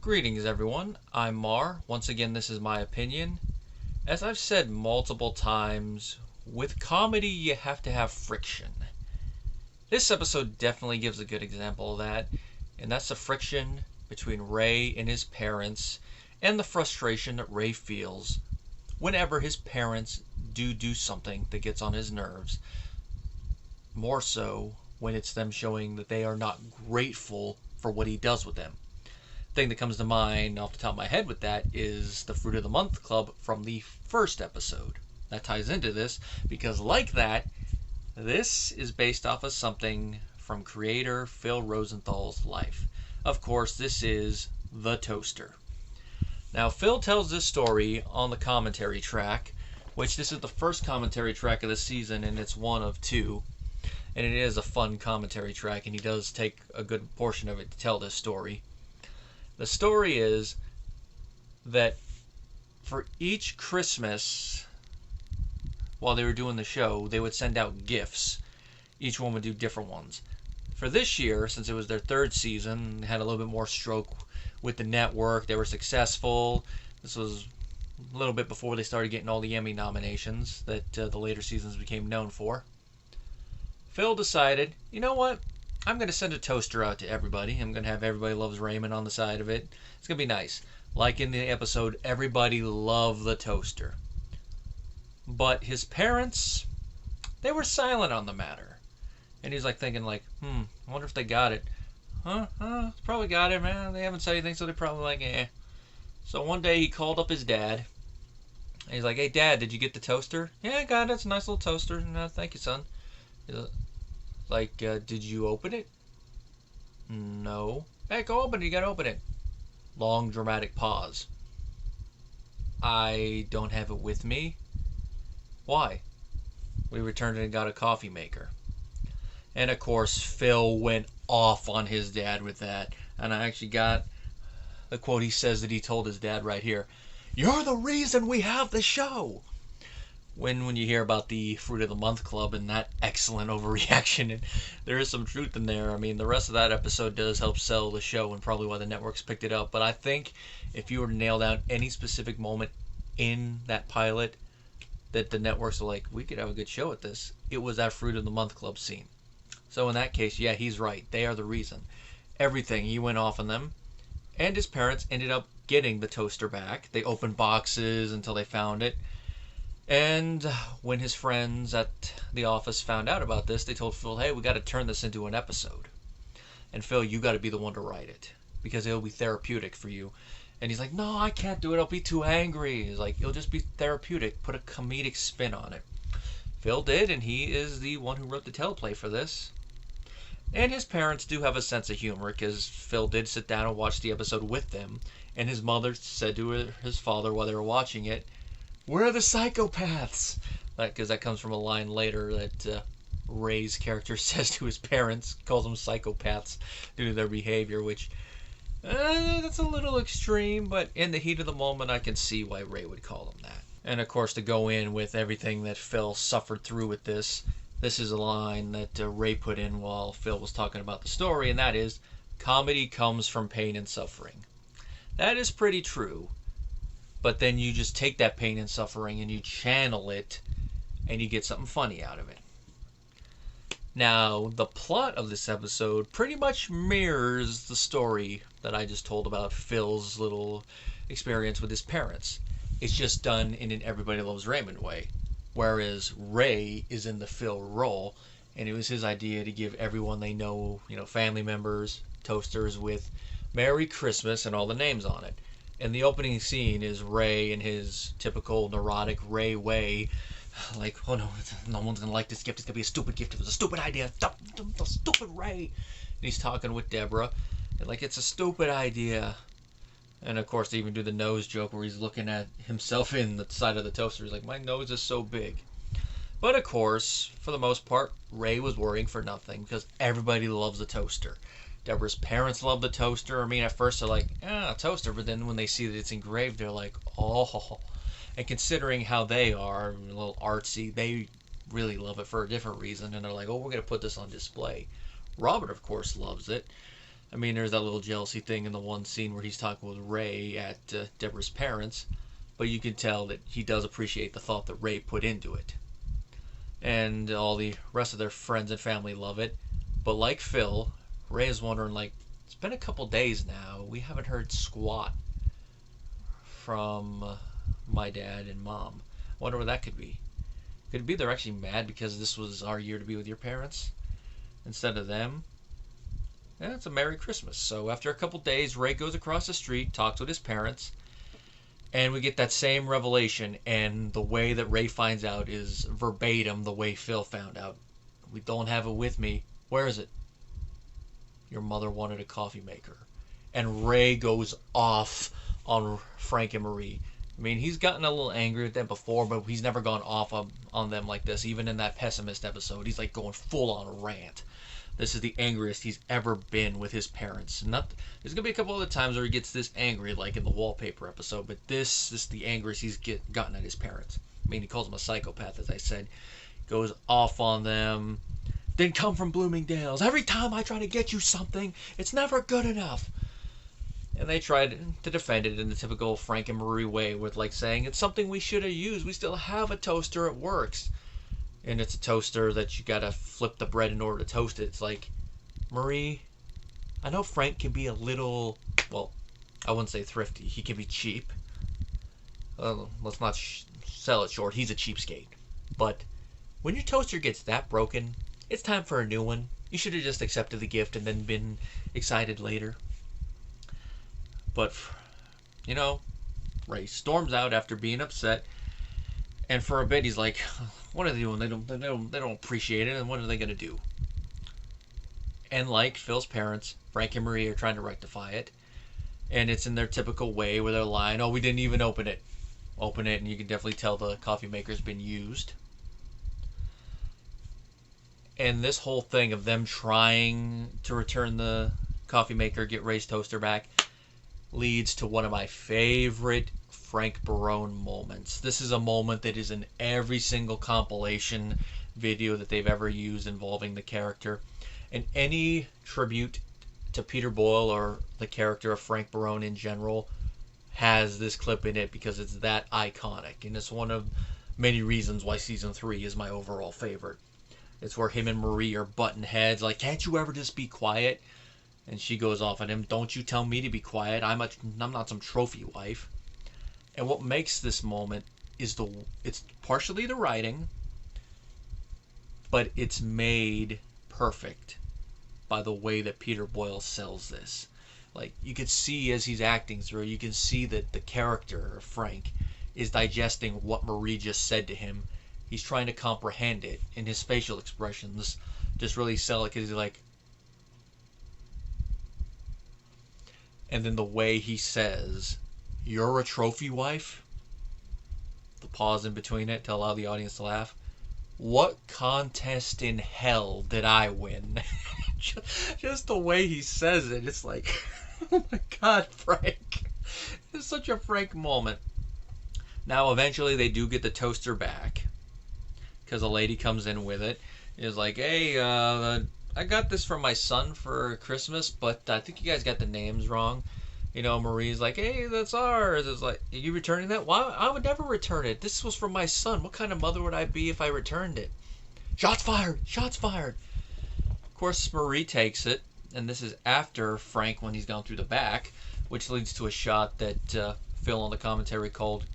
Greetings everyone, I'm Mar. Once again, this is my opinion. As I've said multiple times, with comedy you have to have friction. This episode definitely gives a good example of that, and that's the friction between Ray and his parents, and the frustration that Ray feels whenever his parents do something that gets on his nerves. More so when it's them showing that they are not grateful for what he does with them. Thing that comes to mind off the top of my head with that is the Fruit of the Month Club from the first episode. That ties into this because, like that, this is based off of something from creator Phil Rosenthal's life. Of course, this is the toaster. Now, Phil tells this story on the commentary track, which this is the first commentary track of the season, and it's one of two. And it is a fun commentary track, and he does take a good portion of it to tell this story. The story is that for each Christmas, while they were doing the show, they would send out gifts. Each one would do different ones. For this year, since it was their third season, they had a little bit more stroke with the network. They were successful. This was a little bit before they started getting all the Emmy nominations that the later seasons became known for. Phil decided, you know what? I'm going to send a toaster out to everybody. I'm going to have Everybody Loves Raymond on the side of it. It's going to be nice. Like in the episode, everybody loved the toaster. But his parents, they were silent on the matter. And he's like thinking like, I wonder if they got it. Probably got it, man. They haven't said anything, so they're probably like, eh. So one day he called up his dad. And he's like, hey, Dad, did you get the toaster? Yeah, I got it. It's a nice little toaster. No, thank you, son. Like, did you open it? No. Hey, go open it. You gotta open it. Long, dramatic pause. I don't have it with me. Why? We returned it and got a coffee maker. And, of course, Phil went off on his dad with that. And I actually got the quote he says that he told his dad right here. You're the reason we have the show! When you hear about the Fruit of the Month Club and that excellent overreaction, and there is some truth in there. I mean, the rest of that episode does help sell the show and probably why the networks picked it up. But I think if you were to nail down any specific moment in that pilot that the networks are like, we could have a good show at this, it was that Fruit of the Month Club scene. So in that case, yeah, he's right. They are the reason. Everything, he went off on them. And his parents ended up getting the toaster back. They opened boxes until they found it. And when his friends at the office found out about this, they told Phil, hey, we got to turn this into an episode. And Phil, you got to be the one to write it because it'll be therapeutic for you. And he's like, no, I can't do it. I'll be too angry. He's like, it'll just be therapeutic. Put a comedic spin on it. Phil did, and he is the one who wrote the teleplay for this. And his parents do have a sense of humor because Phil did sit down and watch the episode with them. And his mother said to his father while they were watching it, we're the psychopaths. Because that comes from a line later that Ray's character says to his parents, calls them psychopaths due to their behavior, which that's a little extreme, but in the heat of the moment, I can see why Ray would call them that. And of course, to go in with everything that Phil suffered through with this is a line that Ray put in while Phil was talking about the story, and that is, comedy comes from pain and suffering. That is pretty true. But then you just take that pain and suffering and you channel it and you get something funny out of it. Now, the plot of this episode pretty much mirrors the story that I just told about Phil's little experience with his parents. It's just done in an Everybody Loves Raymond way. Whereas Ray is in the Phil role, and it was his idea to give everyone they know, family members, toasters with Merry Christmas and all the names on it. And the opening scene is Ray in his typical neurotic Ray way. Like, oh no one's going to like this gift. It's going to be a stupid gift. It was a stupid idea. The stupid Ray. And he's talking with Deborah. And like, it's a stupid idea. And of course, they even do the nose joke where he's looking at himself in the side of the toaster. He's like, my nose is so big. But of course, for the most part, Ray was worrying for nothing because everybody loves the toaster. Deborah's parents love the toaster. I mean, at first they're like, a toaster. But then when they see that it's engraved, they're like, oh. And considering how they are, a little artsy, they really love it for a different reason. And they're like, oh, we're going to put this on display. Robert, of course, loves it. I mean, there's that little jealousy thing in the one scene where he's talking with Ray at Deborah's parents, but you can tell that he does appreciate the thought that Ray put into it. And all the rest of their friends and family love it. But like Phil, Ray is wondering, like, it's been a couple days now. We haven't heard squat from my dad and mom. I wonder what that could be. Could it be they're actually mad because this was our year to be with your parents instead of them? Yeah, it's a Merry Christmas. So after a couple days, Ray goes across the street, talks with his parents, and we get that same revelation. And the way that Ray finds out is verbatim the way Phil found out. We don't have it with me. Where is it? Your mother wanted a coffee maker. And Ray goes off on Frank and Marie. I mean, he's gotten a little angry with them before, but he's never gone off on them like this. Even in that pessimist episode, he's like going full on rant. This is the angriest he's ever been with his parents. There's gonna be a couple other times where he gets this angry, like in the wallpaper episode, but this is the angriest he's gotten at his parents. I mean, he calls them a psychopath, as I said. Goes off on them. Didn't come from Bloomingdale's. Every time I try to get you something, it's never good enough. And they tried to defend it in the typical Frank and Marie way with like saying, it's something we should have used. We still have a toaster. It works. And it's a toaster that you gotta flip the bread in order to toast it. It's like, Marie, I know Frank can be a little, well, I wouldn't say thrifty. He can be cheap. Let's not sell it short. He's a cheapskate. But when your toaster gets that broken, it's time for a new one. You should have just accepted the gift and then been excited later. But, you know, Ray storms out after being upset. And for a bit, he's like, what are they doing? They don't appreciate it. And what are they going to do? And like Phil's parents, Frank and Marie are trying to rectify it. And it's in their typical way where they're lying, oh, we didn't even open it. Open it, and you can definitely tell the coffee maker's been used. And this whole thing of them trying to return the coffee maker, get Ray's toaster back, leads to one of my favorite Frank Barone moments. This is a moment that is in every single compilation video that they've ever used involving the character. And any tribute to Peter Boyle or the character of Frank Barone in general has this clip in it because it's that iconic. And it's one of many reasons why season 3 is my overall favorite. It's where him and Marie are butting heads like, can't you ever just be quiet? And she goes off on him, don't you tell me to be quiet. I'm not some trophy wife. And what makes this moment is it's partially the writing, but it's made perfect by the way that Peter Boyle sells this. Like, you can see as he's acting through, you can see that the character, Frank, is digesting what Marie just said to him. He's trying to comprehend it, and his facial expressions just really sell it because he's like, and then the way he says, you're a trophy wife? The pause in between it to allow the audience to laugh. What contest in hell did I win? Just the way he says it, it's like, oh my God, Frank. It's such a Frank moment. Now, eventually, they do get the toaster back because a lady comes in with it. Is like, hey, I got this for my son for Christmas, but I think you guys got the names wrong. You know, Marie's like, hey, that's ours. It's like, are you returning that? Why? I would never return it. This was from my son. What kind of mother would I be if I returned it? Shots fired! Shots fired! Of course, Marie takes it, and this is after Frank when he's gone through the back, which leads to a shot that Phil on the commentary called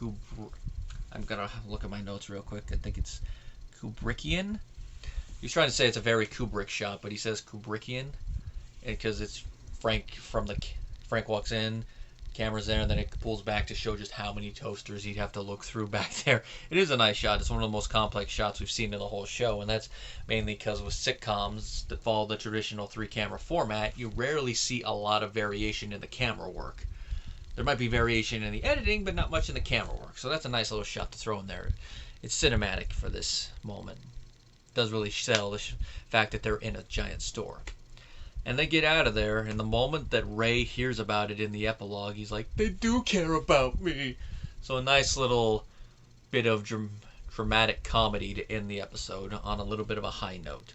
I'm going to look at my notes real quick. I think it's Kubrickian. He's trying to say it's a very Kubrick shot, but he says Kubrickian because it's Frank walks in, camera's there, and then it pulls back to show just how many toasters he'd have to look through back there. It is a nice shot. It's one of the most complex shots we've seen in the whole show, and that's mainly because with sitcoms that follow the traditional 3-camera format, you rarely see a lot of variation in the camera work. There might be variation in the editing, but not much in the camera work. So that's a nice little shot to throw in there. It's cinematic for this moment. It does really sell the fact that they're in a giant store. And they get out of there, and the moment that Ray hears about it in the epilogue, he's like, they do care about me. So a nice little bit of dramatic comedy to end the episode on a little bit of a high note.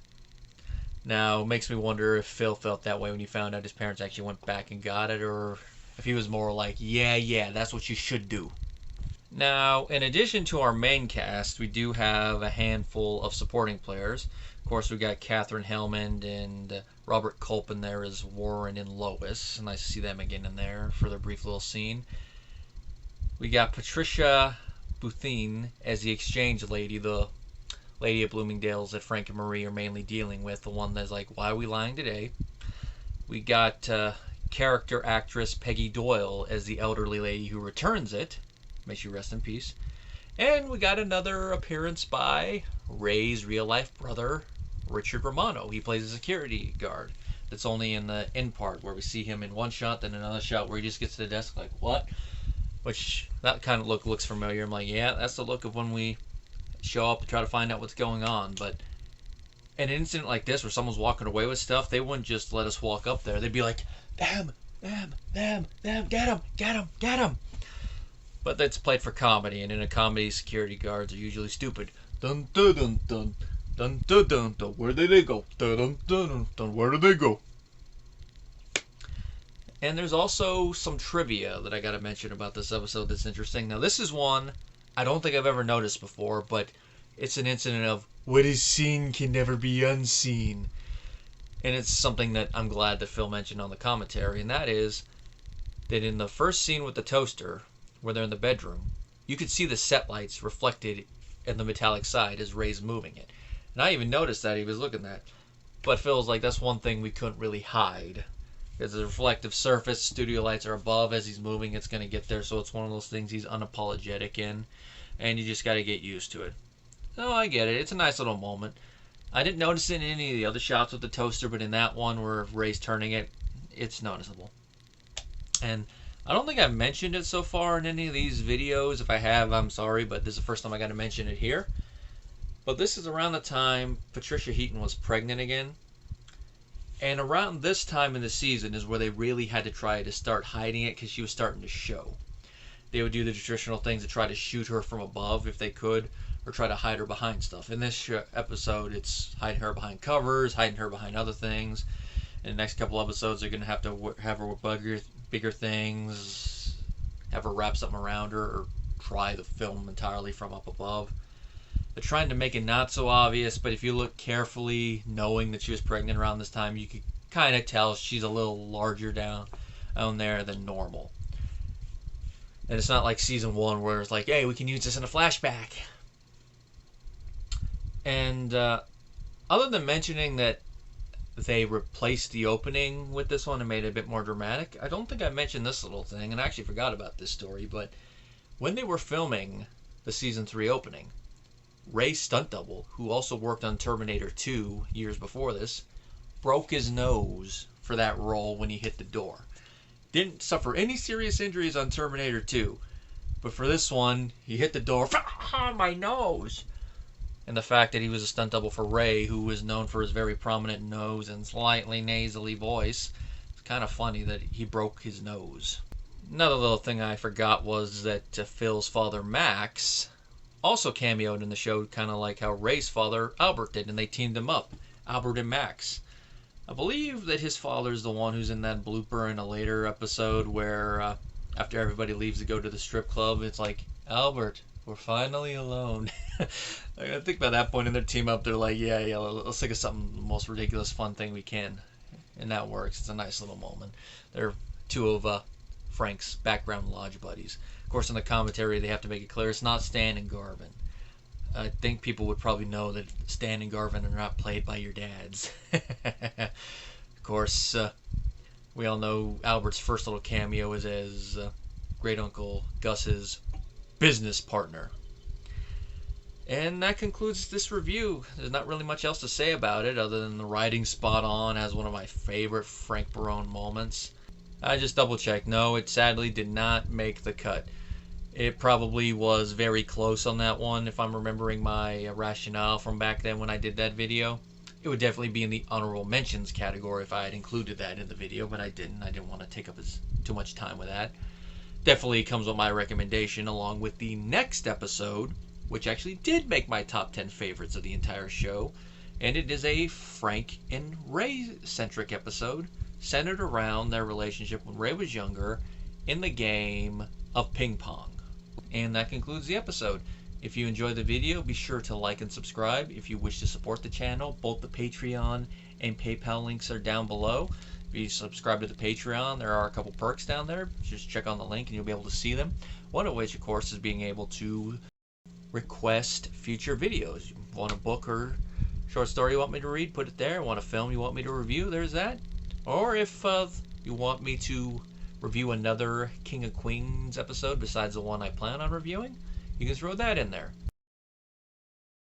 Now, it makes me wonder if Phil felt that way when he found out his parents actually went back and got it, or if he was more like, yeah, that's what you should do. Now, in addition to our main cast, we do have a handful of supporting players. Of course, we got Katherine Helmond and Robert Culp in there as Warren and Lois. Nice to see them again in there for their brief little scene. We got Patricia Bouthine as the exchange lady, the lady at Bloomingdale's that Frank and Marie are mainly dealing with, the one that's like, why are we lying today? We got character actress Peggy Doyle as the elderly lady who returns it. May she rest in peace. And we got another appearance by Ray's real-life brother, Richard Romano. He plays a security guard. That's only in the end part where we see him in one shot, then another shot where he just gets to the desk like, what? Which, that kind of look looks familiar. I'm like, yeah, that's the look of when we show up to try to find out what's going on. But in an incident like this where someone's walking away with stuff, they wouldn't just let us walk up there. They'd be like, them, get him. But that's played for comedy, and in a comedy, security guards are usually stupid. Dun dun dun dun dun dun dun dun. Where did they go? Dun dun dun dun. Where did they go? And there's also some trivia that I got to mention about this episode that's interesting. Now, this is one I don't think I've ever noticed before, but it's an incident of what is seen can never be unseen. And it's something that I'm glad that Phil mentioned on the commentary, and that is that in the first scene with the toaster, where they're in the bedroom, you could see the set lights reflected in the metallic side as Ray's moving it. And I even noticed that he was looking at that. But Phil's like, that's one thing we couldn't really hide. Because the reflective surface, studio lights are above. As he's moving, it's going to get there. So it's one of those things he's unapologetic in. And you just got to get used to it. Oh, I get it. It's a nice little moment. I didn't notice it in any of the other shots with the toaster, but in that one where Ray's turning it, it's noticeable. And I don't think I've mentioned it so far in any of these videos. If I have, I'm sorry, but this is the first time I got to mention it here. But this is around the time Patricia Heaton was pregnant again. And around this time in the season is where they really had to try to start hiding it because she was starting to show. They would do the traditional things to try to shoot her from above if they could, or try to hide her behind stuff. In this episode, it's hiding her behind covers, hiding her behind other things. In the next couple episodes, they're going to have to have her with bigger things, have her wrap something around her, or try the film entirely from up above. They're trying to make it not so obvious, but if you look carefully, knowing that she was pregnant around this time, you could kind of tell she's a little larger down there than normal. And it's not like season 1 where it's like, hey, we can use this in a flashback. And other than mentioning that they replaced the opening with this one and made it a bit more dramatic, I don't think I mentioned this little thing, and I actually forgot about this story, but when they were filming the season 3 opening, Ray's stunt double, who also worked on Terminator 2 years before this, broke his nose for that role when he hit the door. Didn't suffer any serious injuries on Terminator 2, but for this one, he hit the door, my nose! And the fact that he was a stunt double for Ray, who was known for his very prominent nose and slightly nasally voice, it's kind of funny that he broke his nose. Another little thing I forgot was that Phil's father, Max, also cameoed in the show, kind of like how Ray's father, Albert, did, and they teamed him up, Albert and Max. I believe that his father's the one who's in that blooper in a later episode where after everybody leaves to go to the strip club, it's like, Albert, we're finally alone. I think by that point in their team up, they're like, yeah, let's think of something, the most ridiculous, fun thing we can. And that works. It's a nice little moment. They're two of Frank's background lodge buddies. Of course, in the commentary, they have to make it clear it's not Stan and Garvin. I think people would probably know that Stan and Garvin are not played by your dads. Of course, we all know Albert's first little cameo is as great uncle Gus's business partner. And that concludes this review. There's not really much else to say about it other than the writing spot on as one of my favorite Frank Barone moments. I just double checked. No, it sadly did not make the cut. It probably was very close on that one if I'm remembering my rationale from back then when I did that video. It would definitely be in the honorable mentions category if I had included that in the video, but I didn't. I didn't want to take up too much time with that. Definitely comes with my recommendation along with the next episode, which actually did make my top 10 favorites of the entire show, and it is a Frank and Ray-centric episode centered around their relationship when Ray was younger in the game of ping pong. And that concludes the episode. If you enjoyed the video, be sure to like and subscribe. If you wish to support the channel, both the Patreon and PayPal links are down below. If you subscribe to the Patreon, there are a couple perks down there. Just check on the link and you'll be able to see them. One of which, of course, is being able to request future videos. You want a book or short story you want me to read, put it there. Want a film you want me to review, there's that. Or if you want me to review another King of Queens episode besides the one I plan on reviewing, you can throw that in there.